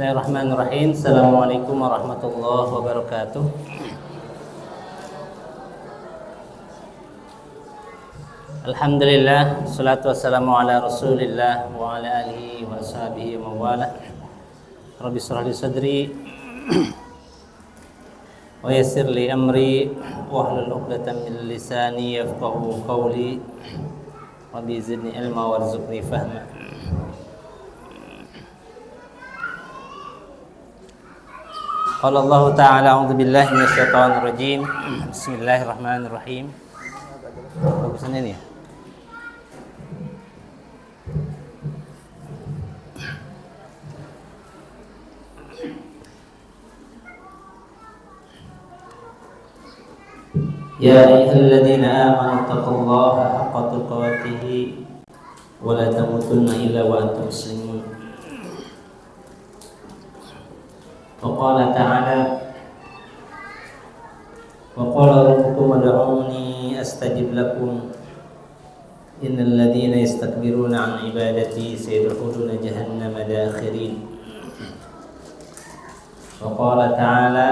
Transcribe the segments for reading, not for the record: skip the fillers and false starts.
Bismillahirrahmanirrahim. Assalamualaikum warahmatullahi wabarakatuh. Alhamdulillah, salatu wassalamu ala Rasulillah wa ala alihi wa sahbihi wa mawala. Rabbi shrah li sadri wa yassir li amri wahlul 'uqdatam min lisani yafqahu qawli. Rabbi zidni ilma warzuqni fahma. Qala Allah Ta'ala a'udzu billahi minasyaitonir rajim. Bismillahirrahmanirrahim. Bagusan ini ya. Ya ayyuhalladzina amanu taqullaha haqqa tuqatih wa la tamutunna illa wa antum muslimun. Wa qala ta'ala wa qala rabbukum ud'uni astajib lakum innal ladzina yastakbiruna 'an ibadati sayadkhuluna jahannama dakhirin. Wa qala ta'ala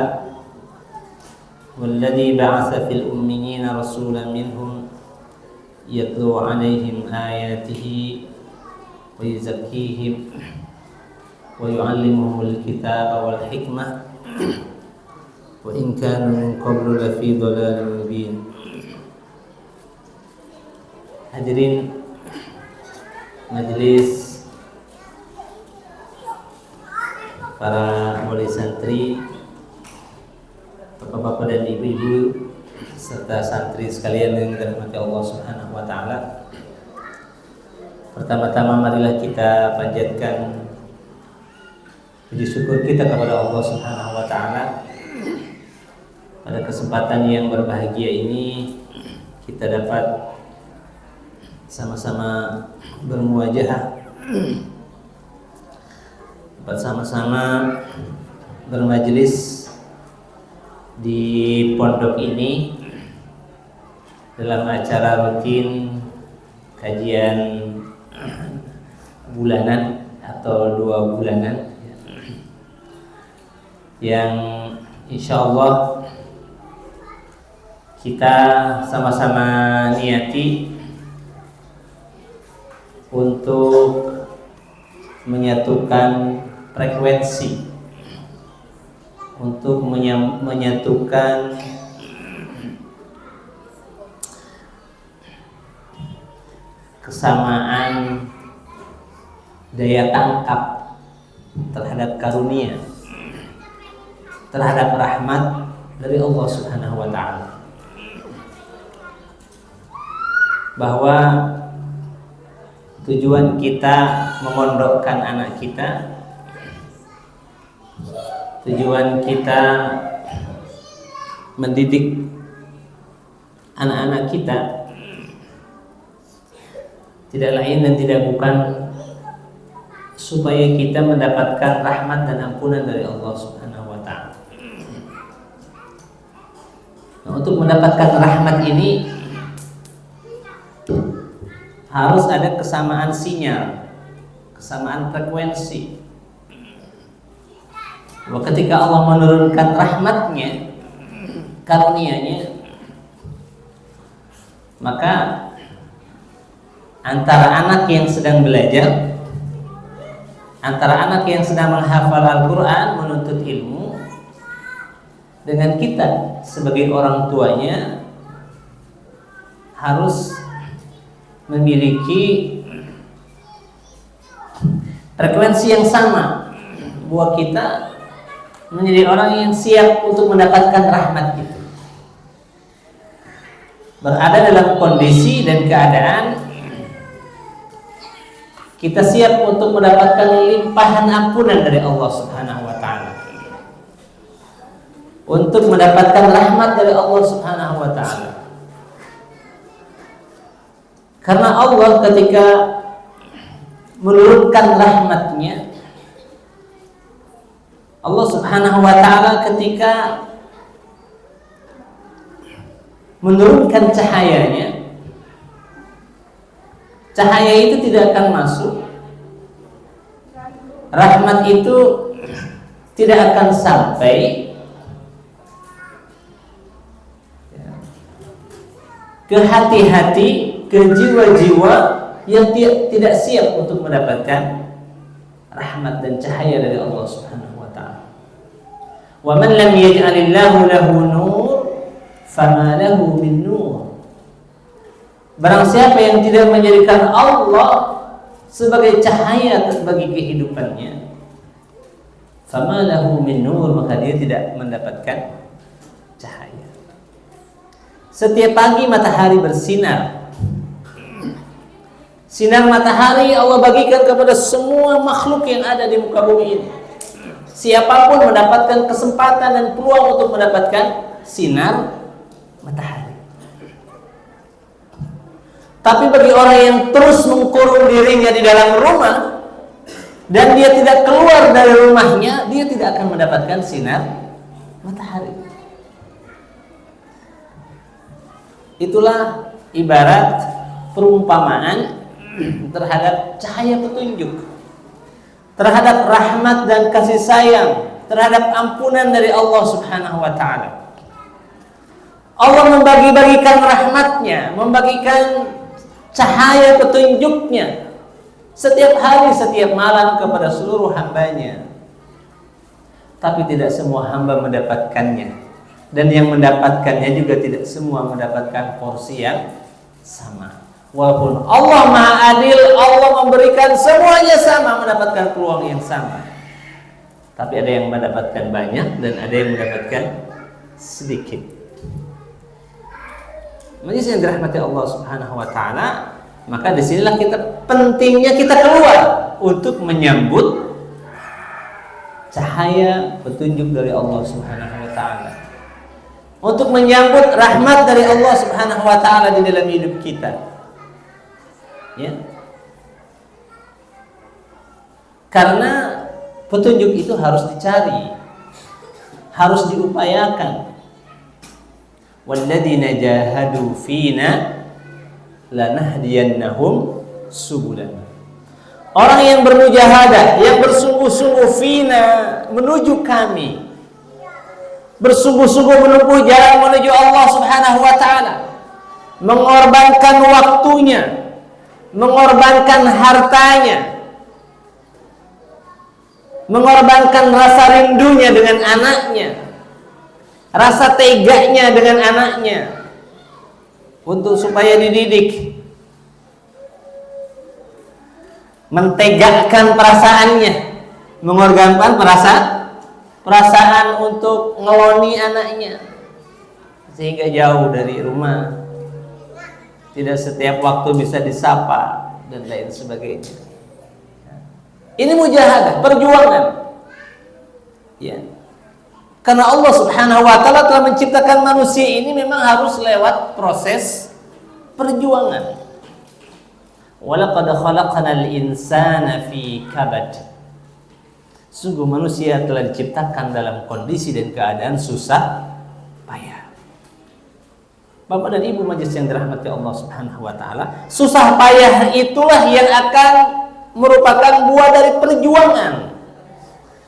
والذي بعث في الأميين رسولا منهم يتلو عليهم آياته ويزكيهم ويعلمهم الكتاب والحكمة وإن كانوا من قبل لفي ضلال مبين. Hadirin majelis para wali santri, bapak-bapak dan ibu-ibu serta santri sekalian yang dirahmati Allah Subhanahu wa taala. Pertama-tama marilah kita panjatkan puji syukur kita kepada Allah Subhanahu wa taala. Pada kesempatan yang berbahagia ini kita dapat sama-sama bermuajahah, dapat sama-sama bermajelis di pondok ini dalam acara rutin kajian bulanan atau 2 bulanan yang insya Allah kita sama-sama niati untuk menyatukan frekuensi, untuk menyatukan kesamaan daya tangkap terhadap karunia, terhadap rahmat dari Allah Subhanahu wa taala, bahwa tujuan kita memondokkan anak kita, tujuan kita mendidik anak-anak kita tidak lain dan tidak bukan supaya kita mendapatkan rahmat dan ampunan dari Allah Subhanahu wa taala. Nah, untuk mendapatkan rahmat ini harus ada kesamaan sinyal, kesamaan frekuensi. Bahwa ketika Allah menurunkan rahmatnya, karunia-Nya, maka antara anak yang sedang belajar, antara anak yang sedang menghafal Al-Quran, menuntut ilmu, dengan kita sebagai orang tuanya harus memiliki frekuensi yang sama, bahwa kita menjadi orang yang siap untuk mendapatkan rahmat itu, berada dalam kondisi dan keadaan kita siap untuk mendapatkan limpahan ampunan dari Allah Subhanahu wa taala, untuk mendapatkan rahmat dari Allah Subhanahu wa taala. Karena Allah ketika menurunkan rahmatnya, Allah Subhanahu wa taala ketika menurunkan cahayanya, cahaya itu tidak akan masuk, rahmat itu tidak akan sampai ke hati-hati, ke jiwa-jiwa yang tidak siap untuk mendapatkan rahmat dan cahaya dari Allah Subhanahu wa taala. Wa man lam yaj'alillahu lahu nur fama lahu min nur. Barang siapa yang tidak menjadikan Allah sebagai cahaya bagi kehidupannya, fama lahu min nur, maka dia tidak mendapatkan cahaya. Setiap pagi matahari bersinar. Sinar matahari Allah bagikan kepada semua makhluk yang ada di muka bumi ini. Siapapun mendapatkan kesempatan dan peluang untuk mendapatkan sinar matahari. Tapi bagi orang yang terus mengkurung dirinya di dalam rumah dan dia tidak keluar dari rumahnya, dia tidak akan mendapatkan sinar matahari. Itulah ibarat perumpamaan terhadap cahaya petunjuk, terhadap rahmat dan kasih sayang, terhadap ampunan dari Allah Subhanahu wa taala. Allah membagi-bagikan rahmatnya, membagikan cahaya petunjuknya setiap hari, setiap malam kepada seluruh hambanya. Tapi tidak semua hamba mendapatkannya. Dan yang mendapatkannya juga tidak semua mendapatkan porsi yang sama. Walaupun Allah Maha Adil, Allah memberikan semuanya sama, mendapatkan peluang yang sama. Tapi ada yang mendapatkan banyak dan ada yang mendapatkan sedikit. Majelis yang dirahmati Allah Subhanahu wa taala, maka disinilah pentingnya kita keluar untuk menyambut cahaya petunjuk dari Allah Subhanahu wa taala. Untuk menyambut rahmat dari Allah Subhanahu wa taala di dalam hidup kita. Ya. Karena petunjuk itu harus dicari, harus diupayakan. Walladzina jahadu fina lanahdiyannahum subulana. Orang yang bermujahadah, yang bersungguh-sungguh fina menuju kami, bersungguh-sungguh menempuh jalan menuju Allah Subhanahu wa taala, mengorbankan waktunya, mengorbankan hartanya, mengorbankan rasa rindunya dengan anaknya, rasa teganya dengan anaknya untuk supaya dididik, mentegakkan perasaannya, mengorbankan perasaan untuk ngeloni anaknya sehingga jauh dari rumah, tidak setiap waktu bisa disapa dan lain sebagainya. Ini mujahadah, perjuangan. Ya. Karena Allah Subhanahu wa taala telah menciptakan manusia ini memang harus lewat proses perjuangan. Walaqad khalaqnal insana fi kabad. Sungguh manusia telah diciptakan dalam kondisi dan keadaan susah payah. Bapak dan Ibu majelis yang dirahmati Allah Subhanahu wa taala, susah payah itulah yang akan merupakan buah dari perjuangan.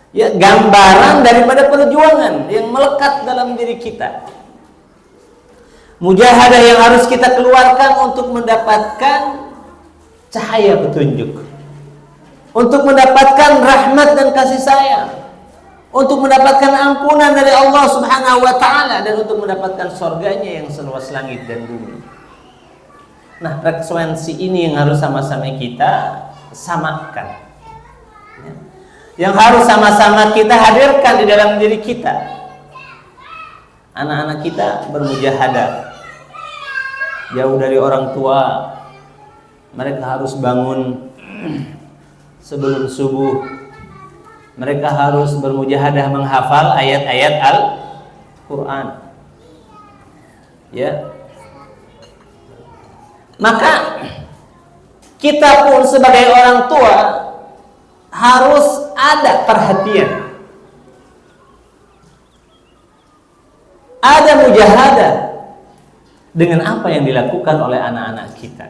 Ya, gambaran daripada perjuangan yang melekat dalam diri kita. Mujahadah yang harus kita keluarkan untuk mendapatkan cahaya petunjuk, untuk mendapatkan rahmat dan kasih sayang, untuk mendapatkan ampunan dari Allah Subhanahu wa taala, dan untuk mendapatkan surganya yang seluas langit dan bumi. Nah, frekuensi ini yang harus sama-sama kita samakan, ya, yang harus sama-sama kita hadirkan di dalam diri kita. Anak-anak kita bermujahadah jauh dari orang tua. Mereka harus bangun sebelum subuh. Mereka harus bermujahadah menghafal ayat-ayat Al-Quran. Ya. Maka kita pun sebagai orang tua harus ada perhatian, ada mujahadah dengan apa yang dilakukan oleh anak-anak kita.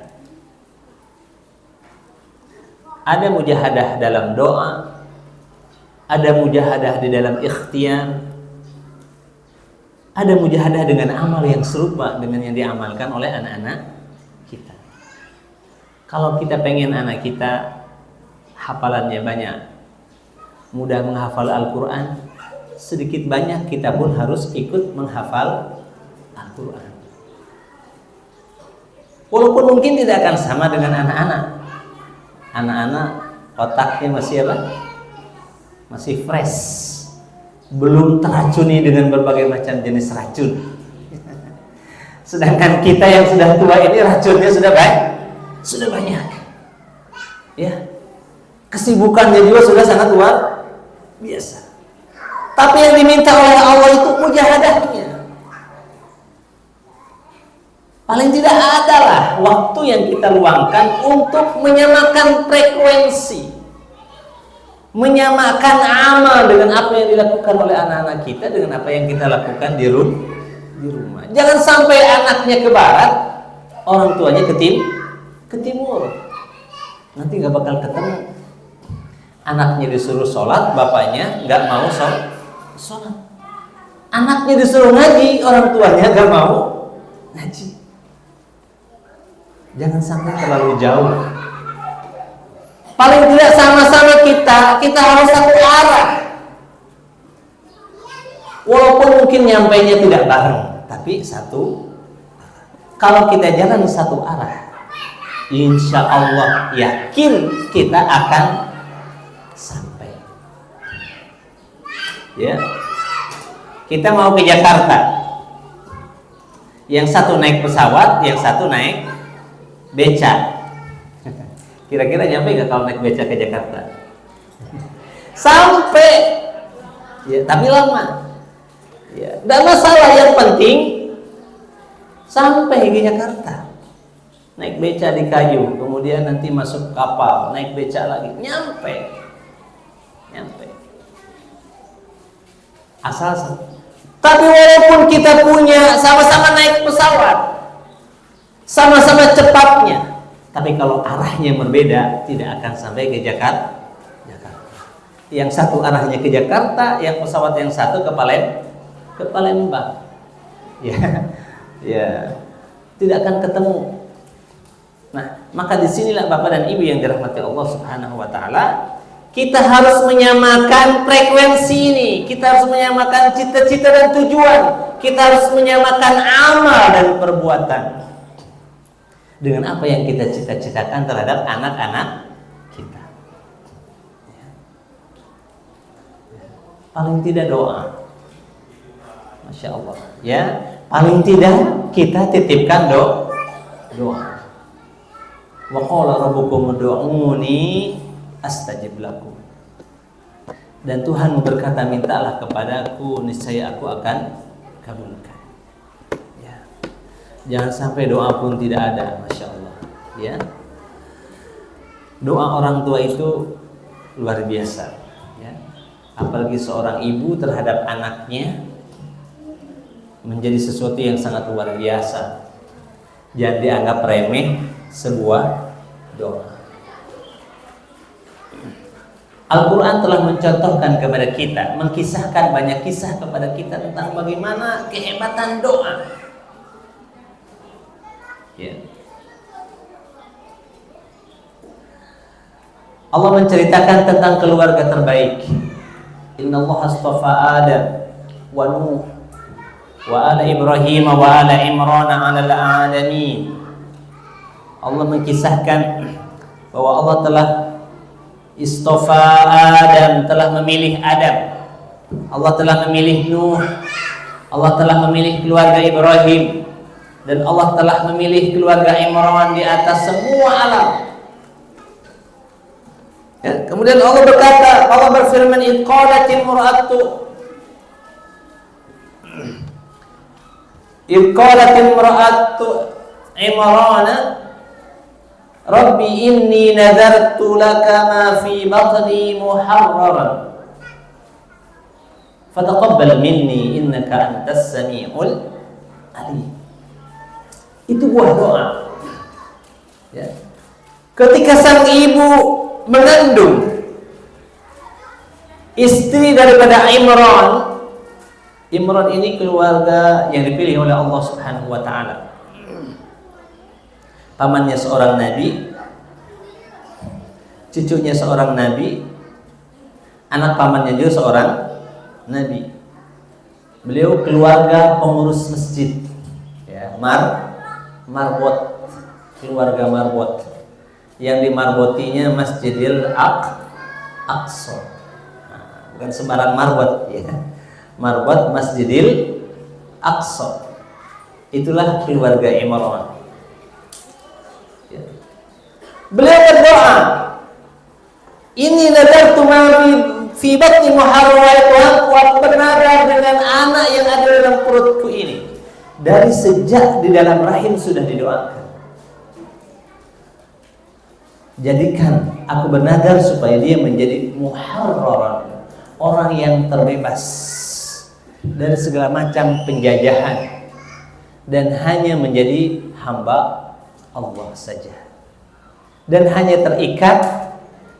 Ada mujahadah dalam doa, ada mujahadah di dalam ikhtiar, ada mujahadah dengan amal yang serupa dengan yang diamalkan oleh anak-anak kita. Kalau kita pengen anak kita hafalannya banyak, mudah menghafal Al-Quran, sedikit banyak kita pun harus ikut menghafal Al-Quran. Walaupun mungkin tidak akan sama dengan anak-anak. Anak-anak otaknya masih apa? Masih fresh, belum teracuni dengan berbagai macam jenis racun. Sedangkan kita yang sudah tua ini racunnya sudah banyak. Ya, kesibukannya juga sudah sangat luar biasa. Tapi yang diminta oleh Allah itu mujahadahnya. Paling tidak adalah waktu yang kita luangkan untuk menyamakan frekuensi, menyamakan amal dengan apa yang dilakukan oleh anak-anak kita dengan apa yang kita lakukan di rumah. Jangan sampai anaknya ke barat, orang tuanya ke timur. Nanti nggak bakal ketemu. Anaknya disuruh sholat, bapaknya nggak mau sholat. Anaknya disuruh ngaji, orang tuanya nggak mau ngaji. Jangan sampai terlalu jauh. Paling tidak sama-sama kita harus satu arah. Walaupun mungkin nyampainya tidak bareng, tapi satu. Kalau kita jalan satu arah, insya Allah yakin kita akan sampai. Ya, kita mau ke Jakarta. Yang satu naik pesawat, yang satu naik beca. Kira-kira nyampe nggak kalau naik beca ke Jakarta? Sampai, ya, tapi lama. Ya, tidak masalah, yang penting sampai ke Jakarta. Naik beca di kayu, kemudian nanti masuk kapal, naik beca lagi, nyampe. Asal. Tapi walaupun kita punya sama-sama naik pesawat, sama-sama cepatnya, tapi kalau arahnya berbeda, tidak akan sampai ke Jakarta. Yang satu arahnya ke Jakarta, yang pesawat yang satu ke Palembang. Ya, tidak akan ketemu. Nah, maka disinilah Bapak dan Ibu yang dirahmati Allah Subhanahu Wa Taala, kita harus menyamakan frekuensi ini. Kita harus menyamakan cita-cita dan tujuan. Kita harus menyamakan amal dan perbuatan dengan apa yang kita cita-citakan terhadap anak-anak kita. Paling tidak doa, Masya Allah. Ya, paling tidak kita titipkan doa. Wa qala rabbukum ud'uuni astajib lakum. Dan Tuhan berkata, mintalah kepadaku, niscaya aku akan kabulkan. Jangan sampai doa pun tidak ada, Masya Allah. Ya, doa orang tua itu luar biasa. Ya, apalagi seorang ibu terhadap anaknya menjadi sesuatu yang sangat luar biasa. Jangan dianggap remeh sebuah doa. Al-Quran telah mencontohkan kepada kita, mengkisahkan banyak kisah kepada kita tentang bagaimana kehebatan doa. Ya. Allah menceritakan tentang keluarga terbaik. Inna Allah astafa Adam wa Nuh wa ala Ibrahim wa ala Imran ala al-alamin. Allah mengisahkan bahwa Allah telah istafa Adam, telah memilih Adam. Allah telah memilih Nuh. Allah telah memilih keluarga Ibrahim. Dan Allah telah memilih keluarga Imran di atas semua alam. Ya, kemudian Allah berkata, Allah berfirman, "Id qalat imra'atu Imran, Rabbi inni nadartu laka ma fi batni muharraran, fataqabbal minni innaka antas sami'ul alim." Itu buah doa. Ya. Ketika sang ibu mengandung, istri daripada Imran. Imran ini keluarga yang dipilih oleh Allah Subhanahu wa taala. Pamannya seorang nabi, cucunya seorang nabi, anak pamannya juga seorang nabi. Beliau keluarga pengurus masjid, ya, marbot, keluarga marbot, yang dimarbotinya Masjidil Aqsa. Nah, bukan sembarang marbot, ya. Marbot Masjidil Aqsa. Itulah keluarga Imran. Ya. Beliau berdoa, ini nadartu ma fi batni muharram, wa bernadar dengan anak yang ada dalam perutku ini. Dari sejak di dalam rahim sudah didoakan. Jadikan aku bernadar supaya dia menjadi muharraran, orang yang terbebas dari segala macam penjajahan dan hanya menjadi hamba Allah saja, dan hanya terikat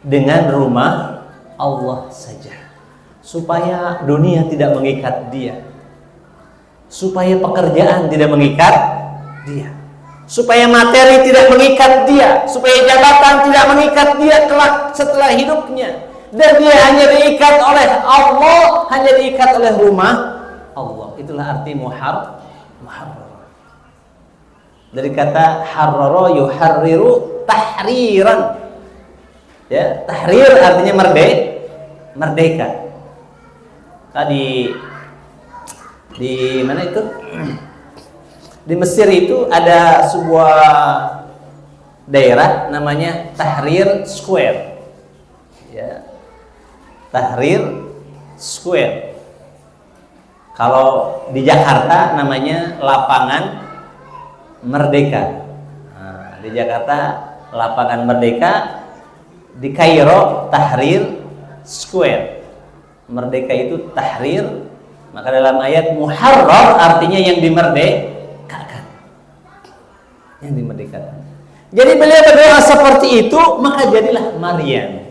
dengan rumah Allah saja, supaya dunia tidak mengikat dia, supaya pekerjaan tidak mengikat dia, supaya materi tidak mengikat dia, supaya jabatan tidak mengikat dia kelak setelah hidupnya, dan dia hanya diikat oleh Allah, hanya diikat oleh rumah Allah. Itulah arti muharrar. Dari kata harrara yuharriru tahriran. Ya, tahrir artinya merdeka. Tadi di mana itu? Di Mesir itu ada sebuah daerah namanya Tahrir Square. Ya. Tahrir Square. Kalau di Jakarta namanya Lapangan Merdeka. Nah, di Jakarta Lapangan Merdeka, di Kairo Tahrir Square. Merdeka itu tahrir, maka dalam ayat muharrar artinya yang dimerdekakan. Yang dimerdekakan. Jadi beliau berdoa seperti itu, maka jadilah Maryam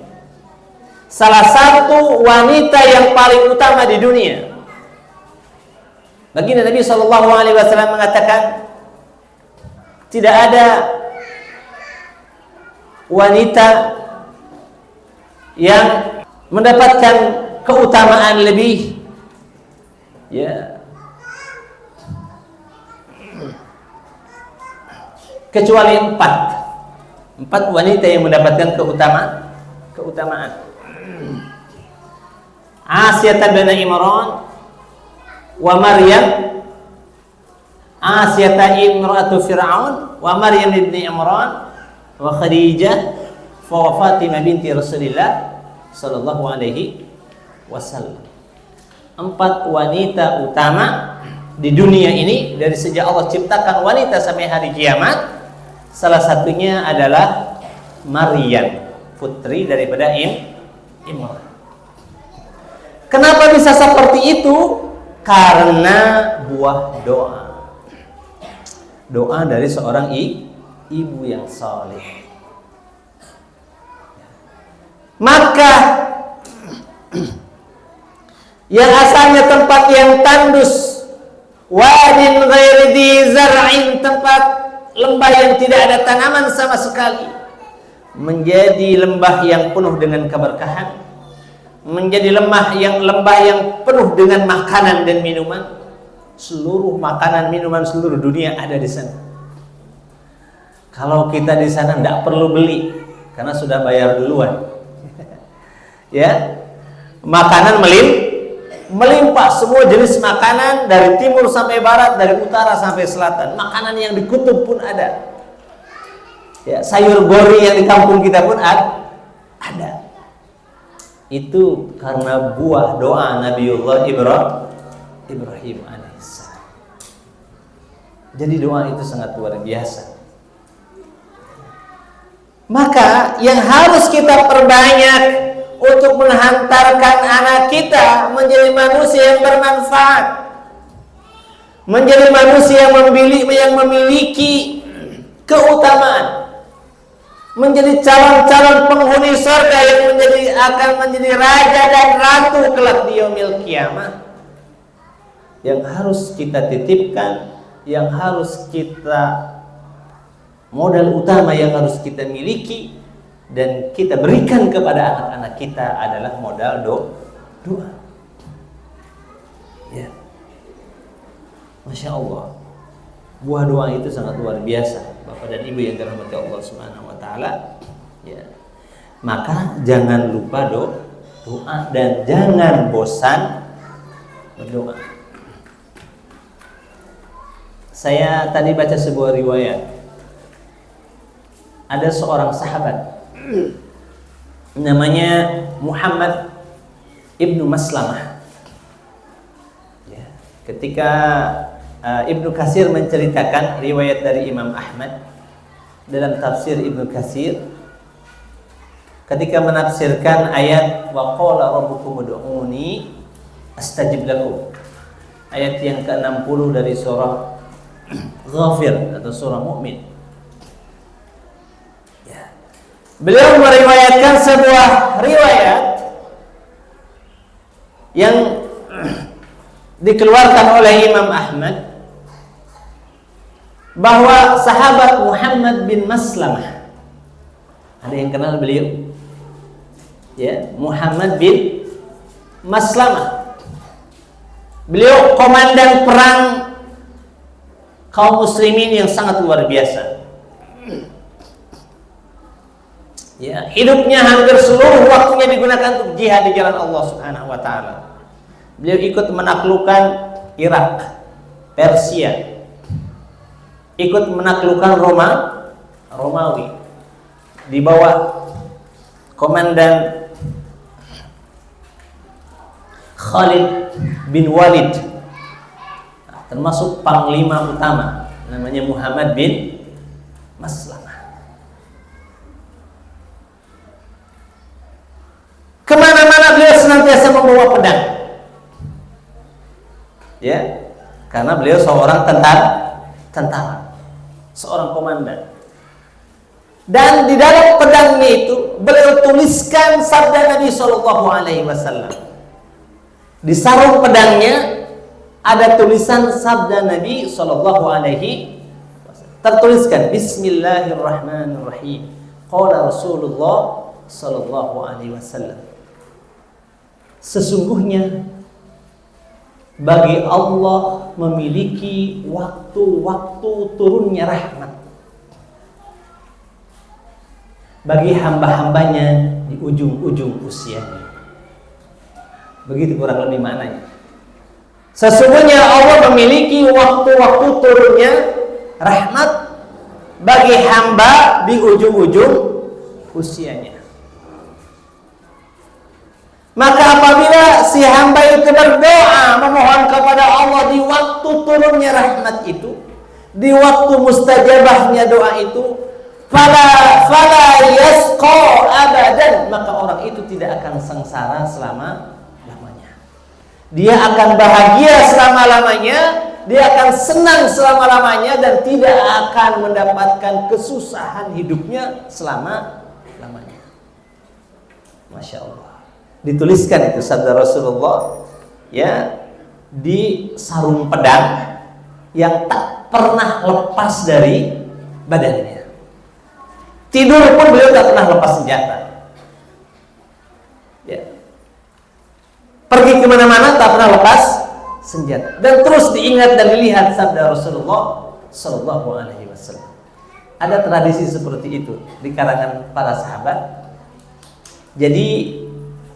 salah satu wanita yang paling utama di dunia. Baginda Nabi sallallahu alaihi wasallam mengatakan, tidak ada wanita yang mendapatkan keutamaan lebih, ya, kecuali empat wanita yang mendapatkan keutamaan. Asiyah bin Imran wa Maryam, Asiyah imra'atu Fir'aun wa Maryam ibn Imran wa Khadijah wa Fatimah binti Rasulillah sallallahu alaihi wasallam. 4 wanita utama di dunia ini dari sejak Allah ciptakan wanita sampai hari kiamat. Salah satunya adalah Maryam, putri daripada Imran. Kenapa bisa seperti itu? Karena buah doa dari seorang ibu yang saleh. Maka yang asalnya tempat yang tandus, wadin ghairi dzi zar'in, tempat lembah yang tidak ada tanaman sama sekali, menjadi lembah yang penuh dengan keberkahan, menjadi lembah yang penuh dengan makanan dan minuman. Seluruh makanan minuman seluruh dunia ada di sana. Kalau kita di sana tidak perlu beli karena sudah bayar duluan. Ya, makanan melimpah, semua jenis makanan dari timur sampai barat, dari utara sampai selatan. Makanan yang di kutub pun ada. Ya, sayur gori yang di kampung kita pun ada. Itu karena buah doa Nabiullah Ibrahim alaihissalam. Jadi doa itu sangat luar biasa. Maka yang harus kita perbanyak untuk menghantarkan anak kita menjadi manusia yang bermanfaat, menjadi manusia yang memiliki keutamaan, menjadi calon-calon penghuni surga yang akan menjadi raja dan ratu kelak di yaumil kiamah. Yang harus kita titipkan, yang harus kita modal utama yang harus kita miliki dan kita berikan kepada anak-anak kita adalah modal doa. Ya. Masya Allah, buah doa itu sangat luar biasa, Bapak dan Ibu yang dirahmati Allah Subhanahu wa taala. Ya. Maka jangan lupa doa dan jangan bosan berdoa. Saya tadi baca sebuah riwayat. Ada seorang sahabat namanya Muhammad ibnu Maslamah. Ya. Ketika Ibnu Katsir menceritakan riwayat dari Imam Ahmad dalam tafsir Ibnu Katsir, ketika menafsirkan ayat wa qala rabbukum ud'uni astajib lakum, ayat yang ke-60 dari surah Ghafir atau surah Mukmin. Ya. Beliau meriwayatkan sebuah riwayat yang dikeluarkan oleh Imam Ahmad bahwa sahabat Muhammad bin Maslamah, ada yang kenal beliau? Ya, Muhammad bin Maslamah. Beliau komandan perang kaum muslimin yang sangat luar biasa. Ya, hidupnya hampir seluruh waktunya digunakan untuk jihad di jalan Allah Subhanahu wa taala. Beliau ikut menaklukkan Irak, Persia. Ikut menaklukkan Romawi di bawah komandan Khalid bin Walid, termasuk panglima utama namanya Muhammad bin Maslamah. Kemana-mana beliau senantiasa membawa pedang, ya, karena beliau seorang tentara, seorang komandan. Dan di dalam pedangnya itu beliau tuliskan sabda Nabi Shallallahu Alaihi Wasallam. Di sarung pedangnya ada tulisan sabda Nabi Shallallahu Alaihi Wasallam. Tertuliskan Bismillahirrahmanirrahim. Qala Rasulullah Shallallahu Alaihi Wasallam. Sesungguhnya bagi Allah memiliki waktu-waktu turunnya rahmat bagi hamba-hambanya di ujung-ujung usianya. Begitu kurang lebih maknanya. Sesungguhnya Allah memiliki waktu-waktu turunnya rahmat bagi hamba di ujung-ujung usianya. Maka apabila si hamba itu berdoa memohon kepada Allah di waktu turunnya rahmat itu, di waktu mustajabahnya doa itu, fala yasqa abadan, maka orang itu tidak akan sengsara selama-lamanya. Dia akan bahagia selama-lamanya, dia akan senang selama-lamanya dan tidak akan mendapatkan kesusahan hidupnya selama-lamanya. Masya Allah. Dituliskan itu sabda Rasulullah, ya, di sarung pedang yang tak pernah lepas dari badannya. Tidur pun beliau tak pernah lepas senjata. Ya. Pergi kemana-mana tak pernah lepas senjata. Dan terus diingat dan dilihat sabda Rasulullah Sallallahu Alaihi Wasallam. Ada tradisi seperti itu di kalangan para sahabat. Jadi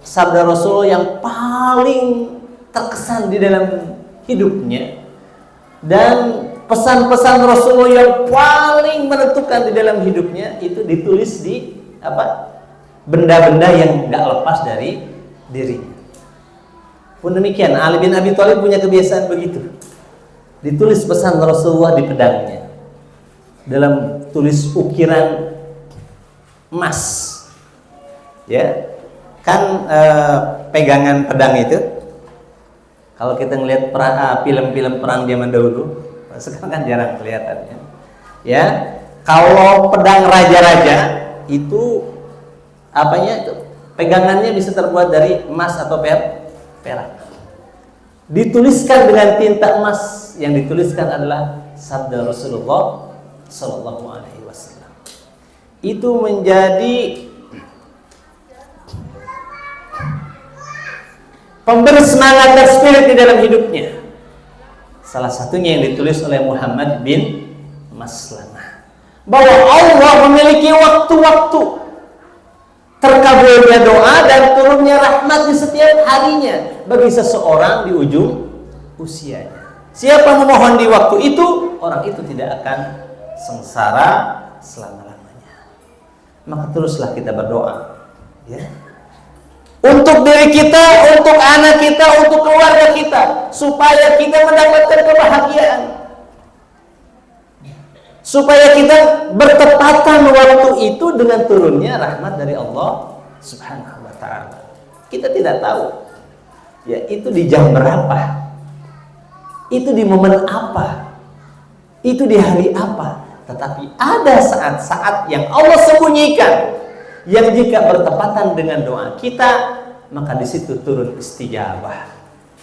sabda Rasul yang paling terkesan di dalam hidupnya dan pesan-pesan Rasulullah yang paling menentukan di dalam hidupnya itu ditulis di benda-benda yang nggak lepas dari dirinya. Pun demikian, Ali bin Abi Thalib punya kebiasaan begitu. Ditulis pesan Rasulullah di pedangnya dalam tulis ukiran emas. Ya. Kan pegangan pedang itu kalau kita ngelihat film-film perang zaman dahulu, sekarang kan jarang kelihatan ya. Ya, kalau pedang raja-raja itu apanya itu pegangannya bisa terbuat dari emas atau perak. Dituliskan dengan tinta emas, yang dituliskan adalah sabda Rasulullah Sallallahu Alaihi Wasallam. Itu menjadi pemberi semangat dan spirit di dalam hidupnya. Salah satunya yang ditulis oleh Muhammad bin Maslamah, bahwa Allah memiliki waktu-waktu terkabulnya doa dan turunnya rahmat di setiap harinya bagi seseorang di ujung usianya. Siapa memohon di waktu itu, orang itu tidak akan sengsara selama-lamanya. Maka teruslah kita berdoa, ya, untuk diri kita, untuk anak kita, untuk keluarga kita, supaya kita mendapatkan kebahagiaan, supaya kita bertepatan waktu itu dengan turunnya rahmat dari Allah Subhanahu wa ta'ala. Kita tidak tahu, ya, itu di jam berapa, itu di momen apa, itu di hari apa. Tetapi ada saat-saat yang Allah sembunyikan, yang jika bertepatan dengan doa kita, maka di situ turun istijabah.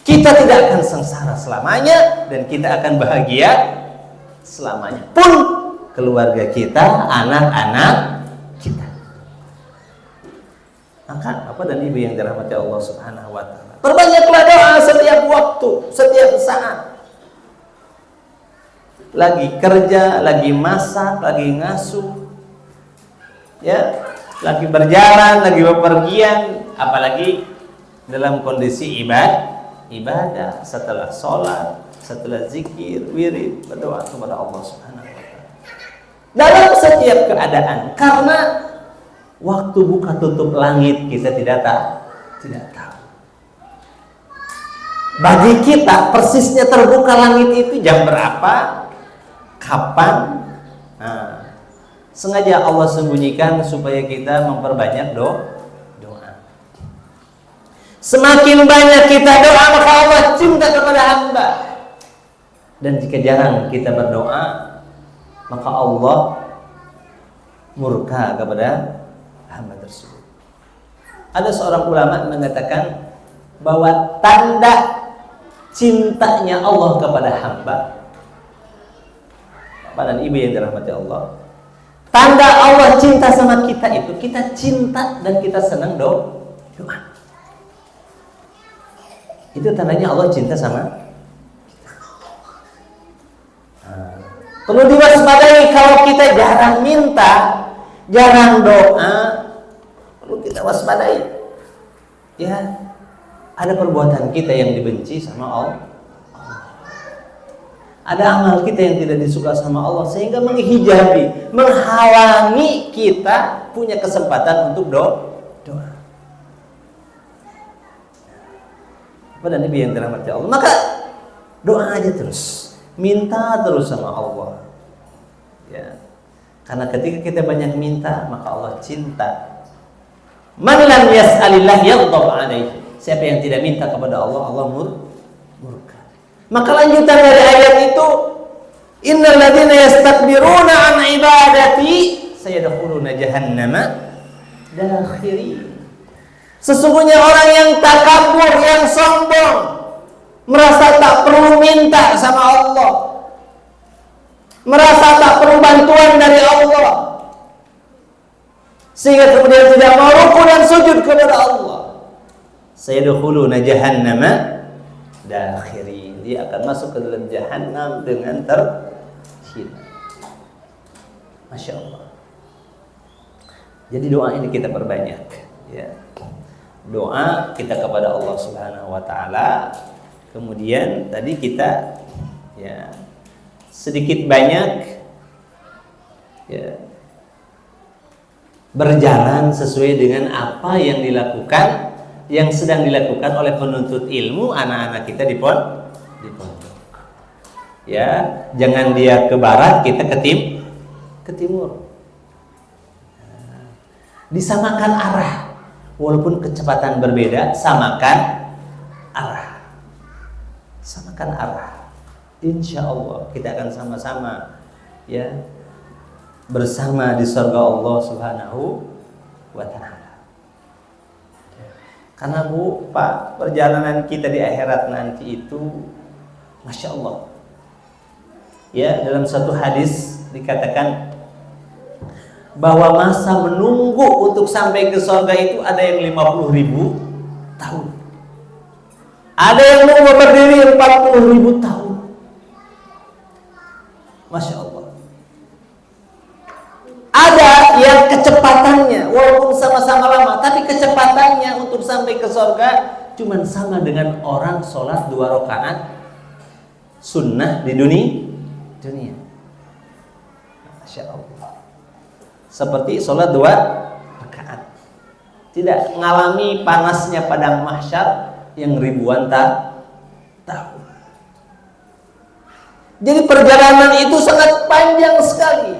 Kita tidak akan sengsara selamanya dan kita akan bahagia selamanya. Pun keluarga kita, anak-anak kita. Maka Bapak dan Ibu yang dirahmati Allah Subhanahu wa taala, perbanyaklah doa setiap waktu, setiap saat. Lagi kerja, lagi masak, lagi ngasuh, ya, lagi berjalan, lagi bepergian, apalagi dalam kondisi ibadah, setelah sholat, setelah zikir, wirid, berdoa kepada Allah Subhanahu wa ta'ala. Dalam setiap keadaan, karena waktu buka tutup langit kita tidak tahu. Bagi kita persisnya terbuka langit itu jam berapa, kapan. Nah, sengaja Allah sembunyikan supaya kita memperbanyak doa. Semakin banyak kita doa, maka Allah cinta kepada hamba. Dan jika jarang kita berdoa, maka Allah murka kepada hamba tersebut. Ada seorang ulama mengatakan bahwa tanda cintanya Allah kepada hamba, Bapak dan Ibu yang dirahmati Allah, tanda Allah cinta sama kita itu kita cinta dan kita senang doa. Itu tandanya Allah cinta sama kita. Perlu diwaspadai kalau kita jarang minta, jarang doa, perlu kita waspadai. Ya, ada perbuatan kita yang dibenci sama Allah. Ada amal kita yang tidak disuka sama Allah, sehingga menghijabi, menghalangi kita punya kesempatan untuk doa. Pada Nabi yang dirahmati Allah, maka doa aja terus, minta terus sama Allah, ya. Karena ketika kita banyak minta, maka Allah cinta. Man lam yas'alillah yaghdab alaihi. Siapa yang tidak minta kepada Allah, Allah murka. Maka lanjutan dari ayat itu, innal ladzina yastakbiruna an ibadati sayadkhuluna jahannama dakhirin. Sesungguhnya orang yang takabur, yang sombong, merasa tak perlu minta sama Allah, merasa tak perlu bantuan dari Allah, sehingga kemudian tidak mau ruku dan sujud kepada Allah, sayadkhuluna jahannama dakhirin. Dia akan masuk ke dalam jahannam dengan terhina. Masya Allah. Jadi doa ini kita perbanyak, ya. Doa kita kepada Allah Subhanahu wa ta'ala. Kemudian tadi kita, ya, sedikit banyak, ya, berjalan sesuai dengan apa yang dilakukan, yang sedang dilakukan oleh penuntut ilmu anak-anak kita di pondok. Ya, jangan dia ke barat, kita ke timur. Disamakan arah. Walaupun kecepatan berbeda, samakan arah. Samakan arah. Insya Allah kita akan sama-sama, ya, bersama di surga Allah Subhanahu wa taala. Karena Bu, Pak, perjalanan kita di akhirat nanti itu Masya Allah. Ya, dalam satu hadis dikatakan bahwa masa menunggu untuk sampai ke surga itu ada yang 50.000 tahun. Ada yang nunggu berdiri 40.000 tahun. Masya Allah. Ada yang kecepatannya walaupun sama-sama lama, tapi kecepatannya untuk sampai ke surga cuma sama dengan orang sholat 2 rakaat sunnah di dunia. Masya Allah. Seperti sholat 2 rakaat, tidak mengalami panasnya padang mahsyar yang ribuan tahun. Jadi perjalanan itu sangat panjang sekali,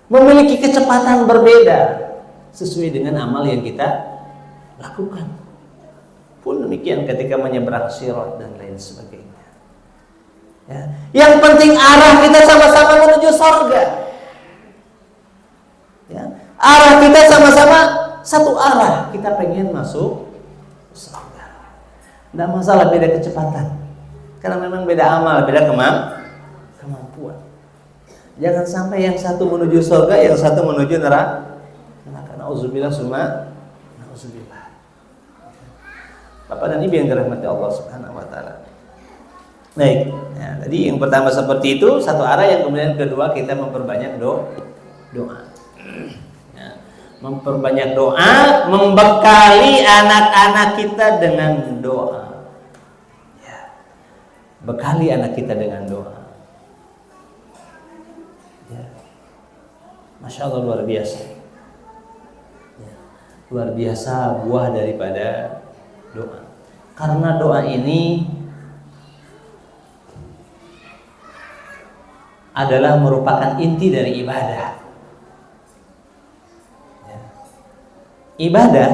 memiliki kecepatan berbeda sesuai dengan amal yang kita lakukan. Pun demikian ketika menyeberang sirat dan lain sebagainya. Ya. Yang penting arah kita sama-sama menuju surga. Ya. Arah kita sama-sama satu arah, kita pengen masuk surga. Tidak masalah beda kecepatan, karena memang beda amal, beda kemampuan. Jangan sampai yang satu menuju surga, yang satu menuju neraka. Nauzubillah summa nauzubillah. Bapak dan Ibu yang dirahmati Allah Subhanahu wa taala. Baik, ya, tadi yang pertama seperti itu, satu arah. Yang kemudian kedua, kita memperbanyak doa. Ya, memperbanyak doa, membekali anak-anak kita dengan doa. Ya, bekali anak kita dengan doa. Ya. Masya Allah, luar biasa. Ya, luar biasa buah daripada doa. Karena doa ini adalah merupakan inti dari ibadah. Ya. Ibadah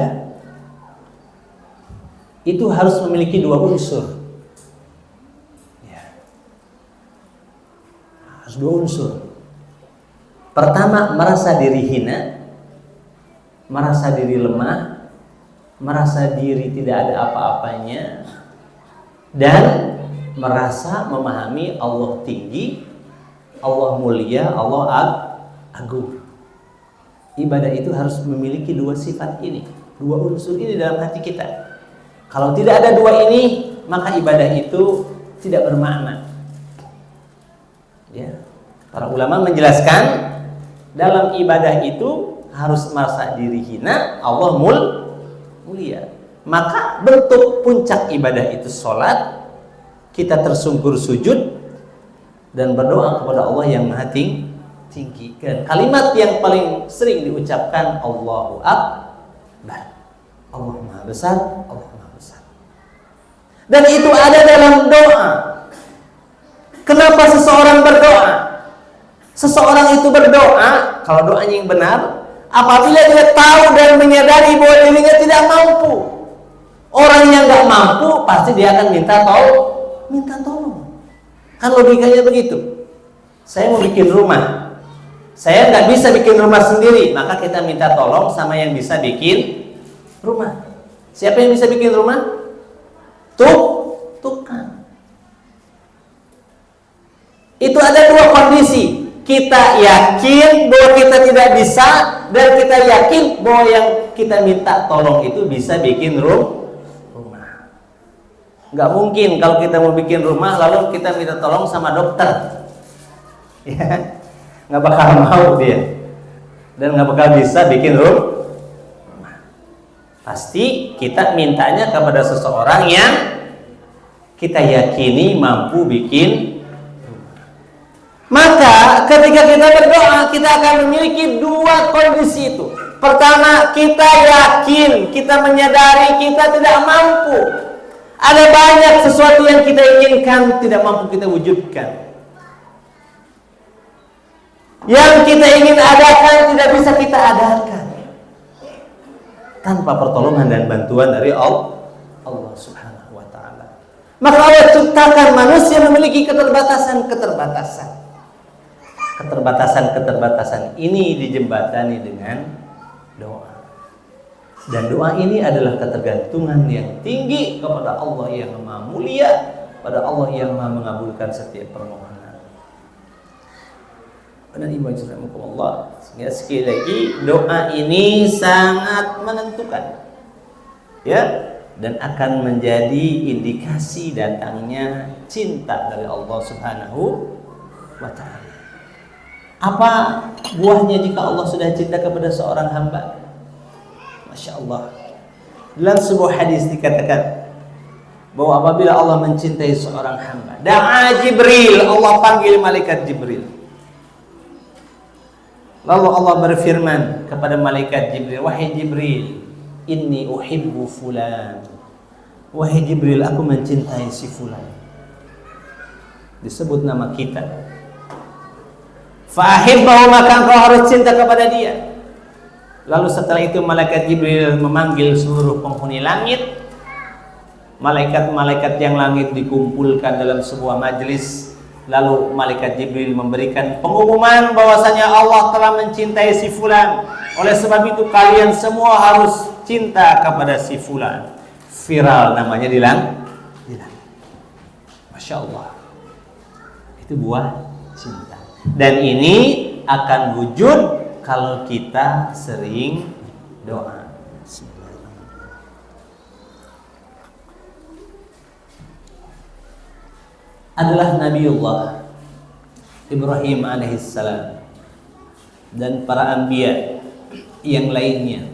itu harus memiliki 2 unsur. Ya. Harus 2 unsur. Pertama, merasa diri hina, merasa diri lemah, merasa diri tidak ada apa-apanya, dan merasa memahami Allah tinggi, Allah mulia, Allah agung. Ibadah itu harus memiliki 2 sifat ini, 2 unsur ini dalam hati kita. Kalau tidak ada 2 ini, maka ibadah itu tidak bermakna. Ya. Para ulama menjelaskan, dalam ibadah itu harus merasa diri hina, Allah mulia. Maka bentuk puncak ibadah itu sholat, kita tersungkur sujud dan berdoa kepada Allah yang Maha tinggi. Dan kalimat yang paling sering diucapkan, Allahu Akbar. Allah Maha Besar, Allah Maha Besar. Dan itu ada dalam doa. Kenapa seseorang berdoa? Seseorang itu berdoa, kalau doanya yang benar, apabila dia tahu dan menyadari bahwa dirinya tidak mampu. Orang yang nggak mampu pasti dia akan minta tolong. Kan logikanya begitu. Saya mau bikin rumah, saya nggak bisa bikin rumah sendiri, maka kita minta tolong sama yang bisa bikin rumah. Siapa yang bisa bikin rumah? Tukang. Itu ada 2 kondisi. Kita yakin bahwa kita tidak bisa, dan kita yakin bahwa yang kita minta tolong itu bisa bikin rumah. Nggak mungkin kalau kita mau bikin rumah lalu kita minta tolong sama dokter. Ya, nggak bakal mau dia, dan nggak bakal bisa bikin rumah. Pasti kita mintanya kepada seseorang yang kita yakini mampu bikin. Maka ketika kita berdoa, kita akan memiliki 2 kondisi itu. Pertama, kita yakin, kita menyadari kita tidak mampu. Ada banyak sesuatu yang kita inginkan tidak mampu kita wujudkan. Yang kita ingin adakan tidak bisa kita adakan tanpa pertolongan dan bantuan dari Allah Subhanahu wa taala. Maka Allah ciptakan manusia memiliki keterbatasan. keterbatasan-keterbatasan ini dijembatani dengan doa. Dan doa ini adalah ketergantungan yang tinggi kepada Allah yang Maha Mulia, pada Allah yang Maha mengabulkan setiap permohonan. Dan Allah, sehingga sekali lagi doa ini sangat menentukan, ya, dan akan menjadi indikasi datangnya cinta dari Allah Subhanahu wa Ta'ala. Apa buahnya jika Allah sudah cinta kepada seorang hamba? Masya Allah, dalam sebuah hadis dikatakan bahwa apabila Allah mencintai seorang hamba, da'a Jibril, Allah panggil malaikat Jibril. Lalu Allah berfirman kepada malaikat Jibril, wahai Jibril, inni uhibbu fulan. Wahai Jibril, aku mencintai si fulan. Disebut nama kita. Fa'ahibbahu, maka engkau harus cinta kepada dia. Lalu setelah itu malaikat Jibril memanggil seluruh penghuni langit. Malaikat-malaikat yang langit dikumpulkan dalam sebuah majelis. Lalu malaikat Jibril memberikan pengumuman bahwasanya Allah telah mencintai si fulan. Oleh sebab itu kalian semua harus cinta kepada si fulan. Viral namanya di langit. Masya Allah. Itu buah cinta. Dan ini akan wujud kalau kita sering doa. Adalah Nabiullah Ibrahim alaihissalam dan para anbiya yang lainnya.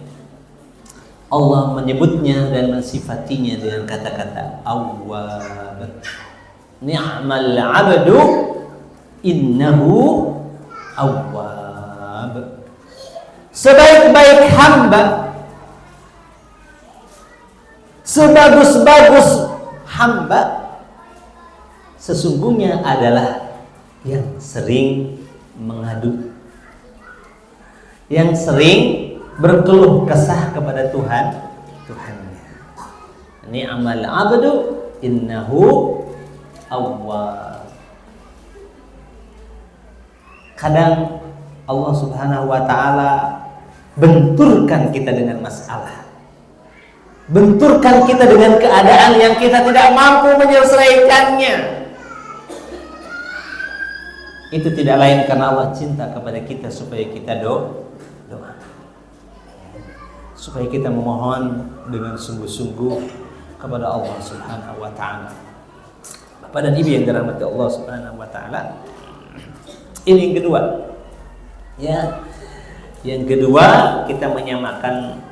Allah menyebutnya dan mensifatinya dengan kata-kata Awwab. Ni'mal 'abdu innahu awwab. Sebaik-baik hamba, sebagus-bagus hamba, sesungguhnya adalah yang sering mengadu, yang sering berkeluh kesah kepada Tuhannya. Ni'mal 'abdu innahu awwab. Kadang Allah Subhanahu wa Ta'ala benturkan kita dengan masalah, benturkan kita dengan keadaan yang kita tidak mampu menyelesaikannya. Itu tidak lain karena Allah cinta kepada kita supaya kita doa, supaya kita memohon dengan sungguh-sungguh kepada Allah Subhanahu wa Ta'ala. Bapak dan Ibu yang dirahmati Allah Subhanahu wa Ta'ala, ini yang kedua. Ya, yang kedua kita menyamakan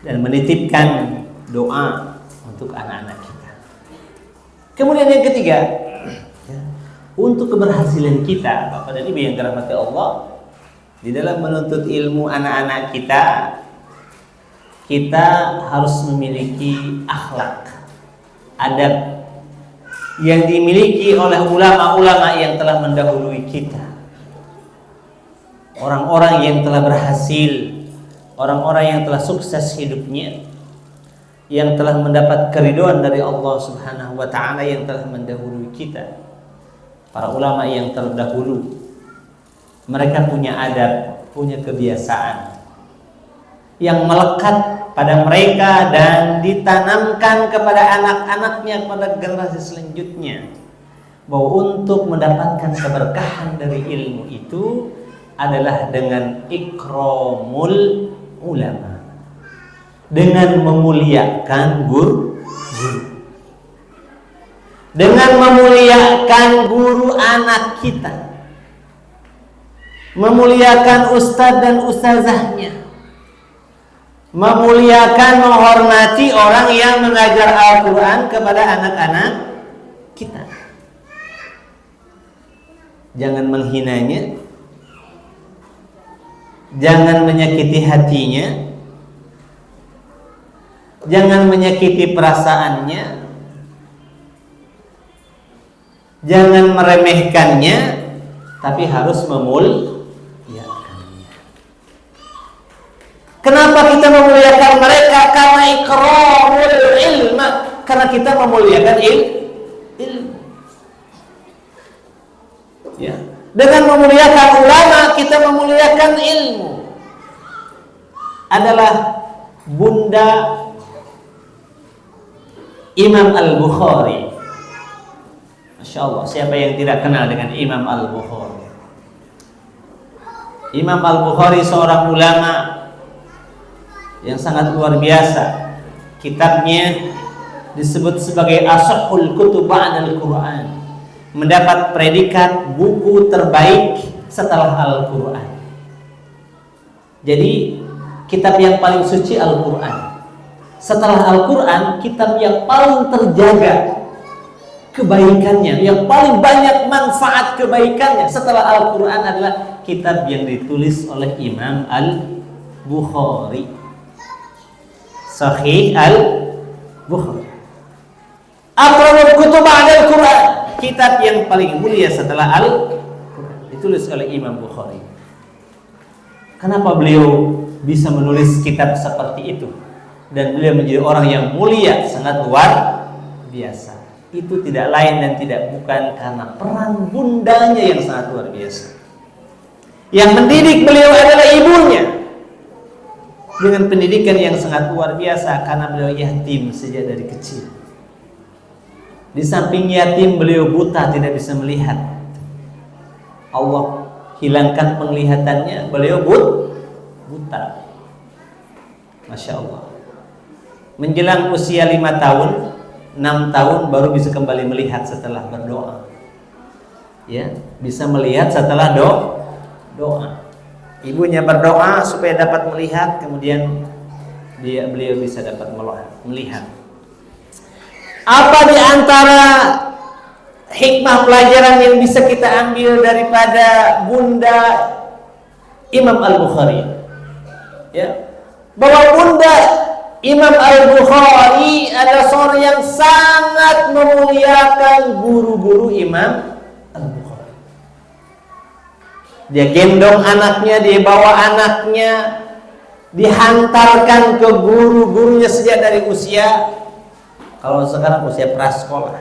dan menitipkan doa untuk anak-anak kita. Kemudian yang ketiga, ya, untuk keberhasilan kita, Bapak dan Ibu yang dirahmati Allah, di dalam menuntut ilmu anak-anak kita, kita harus memiliki akhlak, adab yang dimiliki oleh ulama-ulama yang telah mendahului kita. Orang-orang yang telah berhasil, orang-orang yang telah sukses hidupnya, yang telah mendapat keridhaan dari Allah Subhanahu wa Ta'ala, yang telah mendahului kita. Para ulama yang terdahulu, mereka punya adab, punya kebiasaan yang melekat pada mereka dan ditanamkan kepada anak-anaknya, kepada generasi selanjutnya, bahwa untuk mendapatkan keberkahan dari ilmu itu adalah dengan ikramul ulama, dengan memuliakan guru, dengan memuliakan guru anak kita, memuliakan ustadz dan ustazahnya, memuliakan, menghormati orang yang mengajar Al-Quran kepada anak-anak kita. Jangan menghinanya, jangan menyakiti hatinya, jangan menyakiti perasaannya, jangan meremehkannya, tapi harus memuliakannya. Kenapa kita memuliakan mereka? Karena ikramul ilma, karena kita memuliakan ilmu. Ya. Dengan memuliakan ulama kita memuliakan ilmu. Adalah bunda Imam Al-Bukhari. Masya Allah, siapa yang tidak kenal dengan Imam Al-Bukhari? Imam Al-Bukhari seorang ulama yang sangat luar biasa. Kitabnya disebut sebagai Ashahhul Kutub ba'dal Quran, mendapat predikat buku terbaik setelah Al-Quran. Jadi kitab yang paling suci Al-Quran. Setelah Al-Quran, kitab yang paling terjaga kebaikannya, yang paling banyak manfaat kebaikannya setelah Al-Quran adalah kitab yang ditulis oleh Imam Al-Bukhari, Sahih Al-Bukhari. Akramul kutub ba'dal Quran, kitab yang paling mulia setelah Al-Quran, ditulis oleh Imam Bukhari. Kenapa beliau bisa menulis kitab seperti itu dan beliau menjadi orang yang mulia, sangat luar biasa? Itu tidak lain dan tidak bukan karena peran bundanya yang sangat luar biasa. Yang mendidik beliau adalah ibunya dengan pendidikan yang sangat luar biasa, karena beliau yatim sejak dari kecil. Di samping yatim, beliau buta, tidak bisa melihat. Allah hilangkan penglihatannya, beliau buta. Masya Allah. Menjelang usia 5 tahun, 6 tahun baru bisa kembali melihat setelah berdoa. Ya, bisa melihat setelah doa. Ibunya berdoa supaya dapat melihat, kemudian beliau bisa dapat melihat. Apa di antara hikmah pelajaran yang bisa kita ambil daripada bunda Imam Al-Bukhari? Ya, bahwa bunda Imam Al-Bukhari adalah seorang yang sangat memuliakan guru-guru Imam Al-Bukhari. Dia gendong anaknya, dia bawa anaknya, dihantarkan ke guru-gurunya sejak dari usia, kalau sekarang usia prasekolah.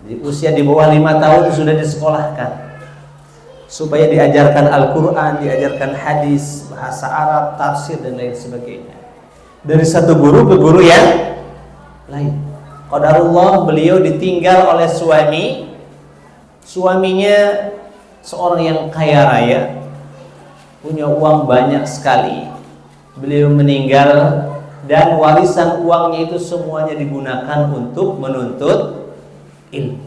Di usia di bawah 5 tahun sudah disekolahkan, supaya diajarkan Al-Quran, diajarkan hadis, bahasa Arab, tafsir dan lain sebagainya. Dari satu guru ke guru yang lain. Qadarullah, beliau ditinggal oleh suaminya seorang yang kaya raya, punya uang banyak sekali. Beliau meninggal dan warisan uangnya itu semuanya digunakan untuk menuntut ilmu.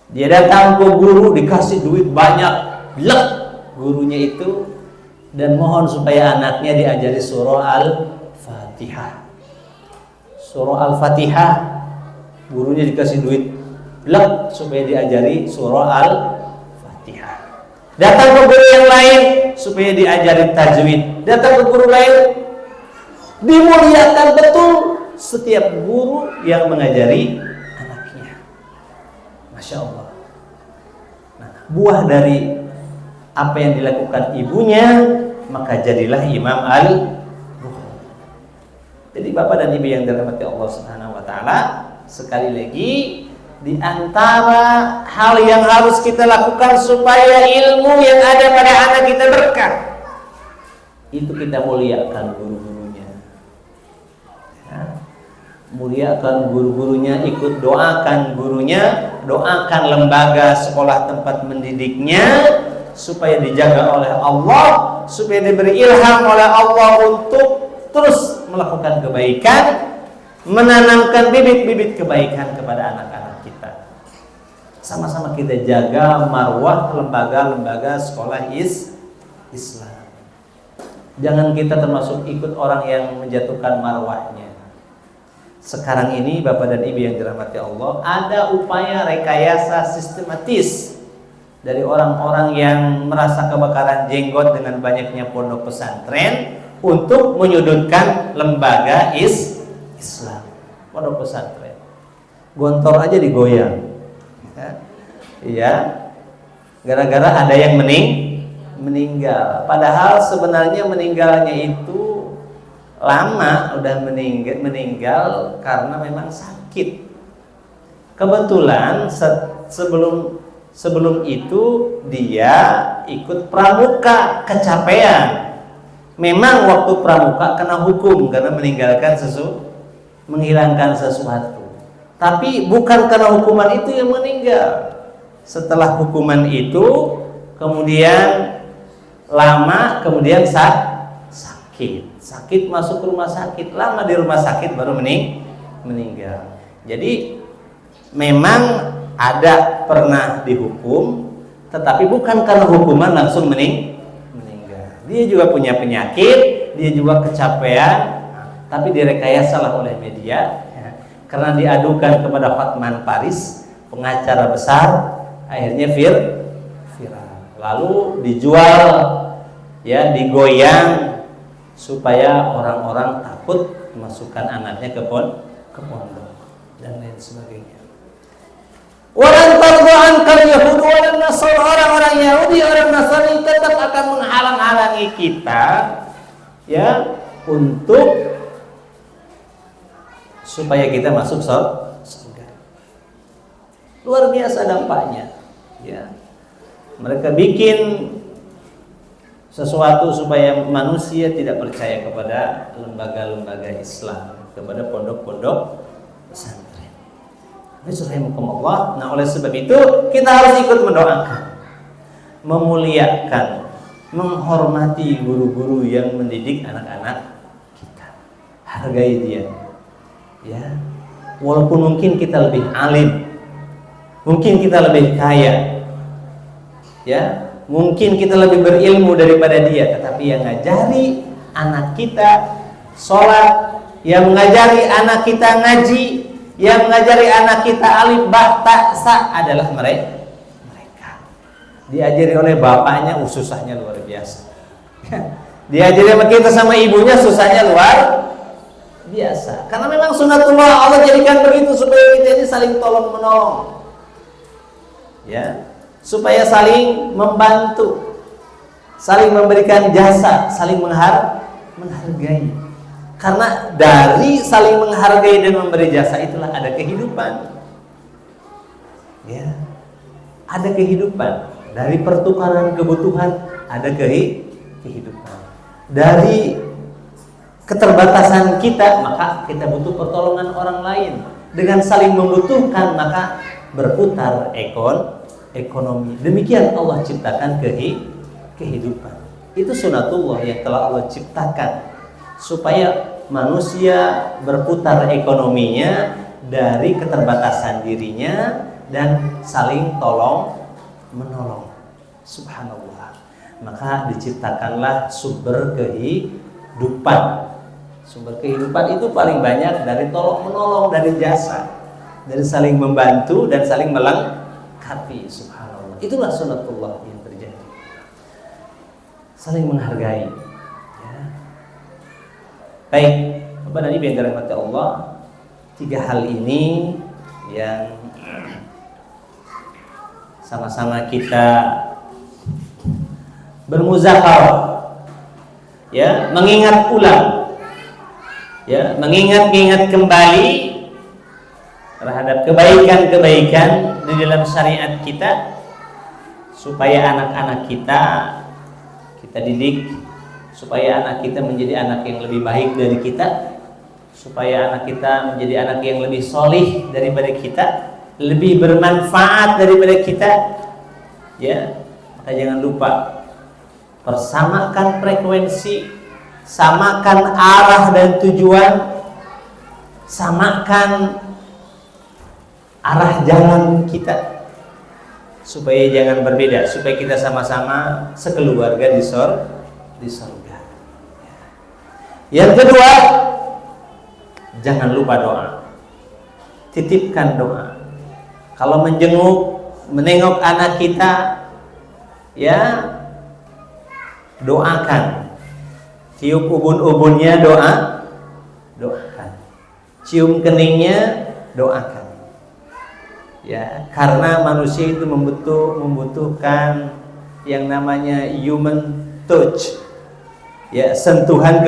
Dia datang ke guru, dikasih duit banyak, lek gurunya itu, dan mohon supaya anaknya diajari surah Al-Fatihah. Surah Al-Fatihah, gurunya dikasih duit lek supaya diajari surah Al-Fatihah. Datang ke guru yang lain supaya diajari tajwid. Datang ke guru lain, dimuliakan betul setiap guru yang mengajari anaknya. Masya Allah. Nah, buah dari apa yang dilakukan ibunya, maka jadilah Imam Al-Bukhari. Jadi Bapak dan Ibu yang dirahmati Allah Subhanahu wa taala, sekali lagi di antara hal yang harus kita lakukan supaya ilmu yang ada pada anak kita berkah, itu kita muliakan guru-gurunya. Ya. Muliakan guru-gurunya, ikut doakan gurunya, doakan lembaga sekolah tempat mendidiknya, supaya dijaga oleh Allah, supaya diberi ilham oleh Allah untuk terus melakukan kebaikan, menanamkan bibit-bibit kebaikan kepada anak-anak kita. Sama-sama kita jaga marwah lembaga-lembaga sekolah Islam. Jangan kita termasuk ikut orang yang menjatuhkan marwahnya. Sekarang ini Bapak dan Ibu yang dirahmati Allah, ada upaya rekayasa sistematis dari orang-orang yang merasa kebakaran jenggot dengan banyaknya pondok pesantren untuk menyudutkan lembaga Islam. Pondok pesantren, gontor aja digoyang, ya, gara-gara ada yang meninggal. Padahal sebenarnya meninggalnya itu lama, udah meninggal karena memang sakit. Kebetulan sebelum Sebelum itu dia ikut pramuka, kecapean. Memang waktu pramuka kena hukum karena menghilangkan sesuatu. Tapi bukan karena hukuman itu yang meninggal. Setelah hukuman itu kemudian lama, kemudian sakit masuk ke rumah sakit, lama di rumah sakit baru meninggal. Jadi memang ada pernah dihukum, tetapi bukan karena hukuman langsung meninggal. Dia juga punya penyakit, dia juga kecapean, tapi direkayasalah oleh media, ya. Karena diadukan kepada Hotman Paris, pengacara besar, akhirnya viral. Lalu dijual, ya, digoyang supaya orang-orang takut memasukkan anaknya ke pondok dan lain sebagainya. Walan tardu'an kal Yahudi walan Nasara, orang-orang Yahudi, orang Nasrani tetap akan menghalang-halangi kita, ya, untuk supaya kita masuk surga. Luar biasa dampaknya, ya. Mereka bikin sesuatu supaya manusia tidak percaya kepada lembaga-lembaga Islam, kepada pondok-pondok pesantren. Allah. Nah, oleh sebab itu kita harus ikut mendoakan, memuliakan, menghormati guru-guru yang mendidik anak-anak kita. Hargai dia, ya. Walaupun mungkin kita lebih alim, mungkin kita lebih kaya, ya, mungkin kita lebih berilmu daripada dia, tetapi yang ngajari anak kita sholat, yang mengajari anak kita ngaji, yang mengajari anak kita alif ba ta sa adalah mereka. Diajari oleh bapaknya, susahnya luar biasa. Diajari sama kita sama ibunya, susahnya luar biasa. Karena memang sunatullah, Allah jadikan begitu supaya kita ini saling tolong menolong, ya, supaya saling membantu, saling memberikan jasa, saling menghargai. Karena dari saling menghargai dan memberi jasa itulah ada kehidupan, ya, ada kehidupan. Dari pertukaran kebutuhan ada kehidupan. Dari keterbatasan kita, maka kita butuh pertolongan orang lain. Dengan saling membutuhkan, maka berputar ekonomi. Demikian Allah ciptakan kehidupan. Itu sunatullah yang telah Allah ciptakan supaya manusia berputar ekonominya dari keterbatasan dirinya dan saling tolong menolong. Subhanallah. Maka diciptakanlah sumber kehidupan. Sumber kehidupan itu paling banyak dari tolong menolong, dari jasa, dari saling membantu dan saling melengkapi. Subhanallah. Itulah sunatullah yang terjadi. Saling menghargai. Baik, Bapak dan Ibu yang dirahmati Allah, 3 hal ini yang sama-sama kita bermuzakarah, ya, mengingat ulang, ya, mengingat kembali terhadap kebaikan-kebaikan di dalam syariat kita, supaya anak-anak kita didik, supaya anak kita menjadi anak yang lebih baik dari kita, supaya anak kita menjadi anak yang lebih solih daripada kita, lebih bermanfaat daripada kita, ya. Maka jangan lupa, persamakan frekuensi, samakan arah dan tujuan, samakan arah jalan kita, supaya jangan berbeda, supaya kita sama-sama sekeluarga di surga. Yang kedua, jangan lupa doa. Titipkan doa. Kalau menengok anak kita, ya, doakan. Tiup ubun-ubunnya, doakan. Cium keningnya, doakan. Ya, karena manusia itu membutuhkan yang namanya human touch, ya, sentuhan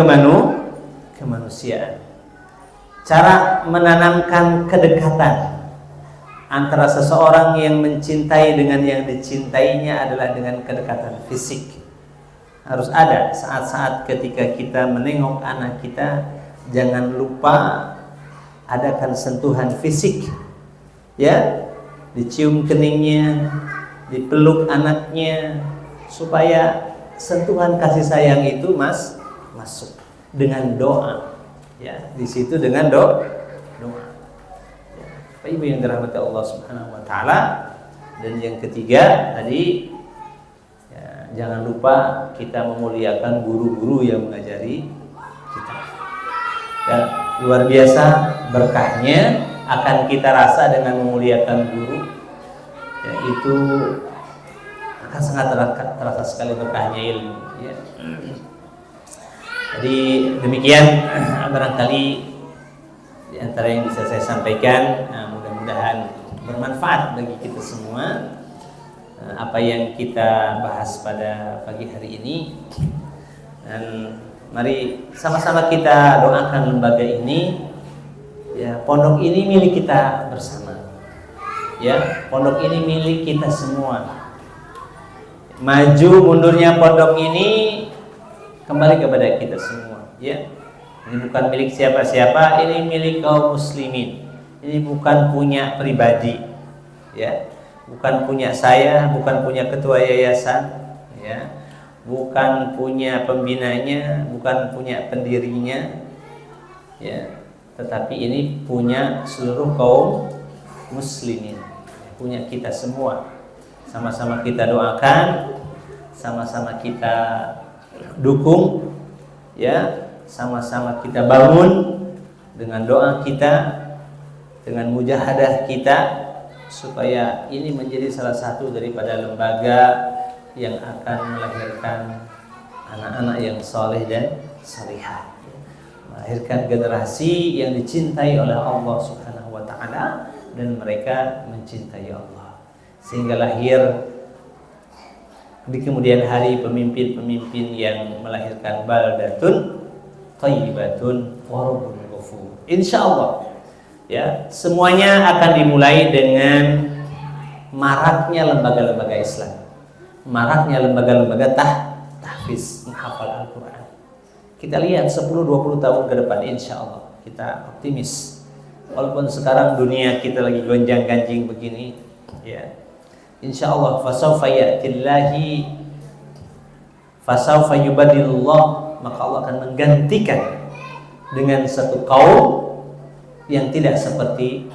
kemanusiaan. Cara menanamkan kedekatan, antara seseorang yang mencintai dengan yang dicintainya adalah dengan kedekatan fisik. Harus ada saat-saat ketika kita menengok anak kita, jangan lupa adakan sentuhan fisik, ya, dicium keningnya, dipeluk anaknya, supaya sentuhan kasih sayang itu masuk dengan doa, ya, di situ dengan doa. Ibu yang dirahmati Allah Subhanahu wa taala. Dan yang ketiga tadi, ya, jangan lupa kita memuliakan guru-guru yang mengajari kita. Ya, luar biasa berkahnya akan kita rasa dengan memuliakan guru. Ya, itu akan sangat terasa sekali berkahnya ilmu, ya. Jadi demikian barangkali di antara yang bisa saya sampaikan. Mudah-mudahan bermanfaat bagi kita semua apa yang kita bahas pada pagi hari ini. Dan mari sama-sama kita doakan lembaga ini, ya, pondok ini milik kita bersama, ya, pondok ini milik kita semua. Maju mundurnya pondok ini kembali kepada kita semua, ya. Ini bukan milik siapa-siapa, ini milik kaum muslimin. Ini bukan punya pribadi, ya, bukan punya saya, bukan punya ketua yayasan, ya, bukan punya pembinanya, bukan punya pendirinya, ya, tetapi ini punya seluruh kaum muslimin, punya kita semua. Sama-sama kita doakan, sama-sama kita dukung, ya, sama-sama kita bangun dengan doa kita, dengan mujahadah kita, supaya ini menjadi salah satu daripada lembaga yang akan melahirkan anak-anak yang soleh dan salihah, melahirkan generasi yang dicintai oleh Allah Subhanahu wa taala dan mereka mencintai Allah, sehingga lahir di kemudian hari pemimpin-pemimpin yang melahirkan baldatun thayyibatun wa rabbun ghafur. Insyaallah, ya, semuanya akan dimulai dengan maraknya lembaga-lembaga Islam, maraknya lembaga-lembaga tahfiz, menghafal Al-Quran. Kita lihat 10-20 tahun ke depan, insya Allah kita optimis. Walaupun sekarang dunia kita lagi gonjang-ganjing begini, ya, insya Allah fasawfa ya'tillahi fasawfa yubadilullah, maka Allah akan menggantikan dengan satu kaum yang tidak seperti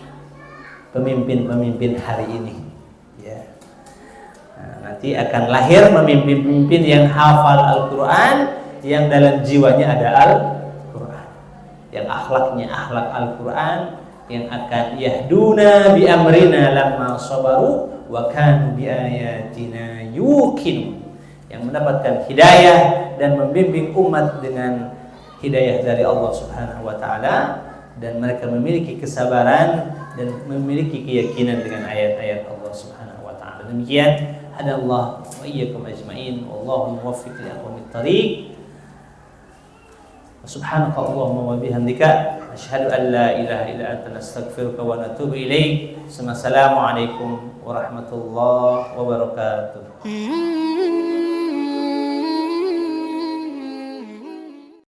pemimpin-pemimpin hari ini, ya. Nah, nanti akan lahir pemimpin-pemimpin yang hafal Al-Quran, yang dalam jiwanya ada Al-Quran, yang akhlaknya akhlak Al-Quran, yang akan yahduna bi amrina lamma sabaru wa kanu bi ayatina yuqinun, yang mendapatkan hidayah dan membimbing umat dengan hidayah dari Allah Subhanahu wa taala, dan mereka memiliki kesabaran dan memiliki keyakinan dengan ayat-ayat Allah Subhanahu wa taala. Demikian, hadallahu wa iyyakum ajmain, wallahu muwaffiq li aqwamit thariq. Subhanaka Allahumma wa bihamdika asyhadu an la ilaha illa anta nastaghfiruka wa natubu ilaik. Assalamualaikum warahmatullahi wabarakatuh.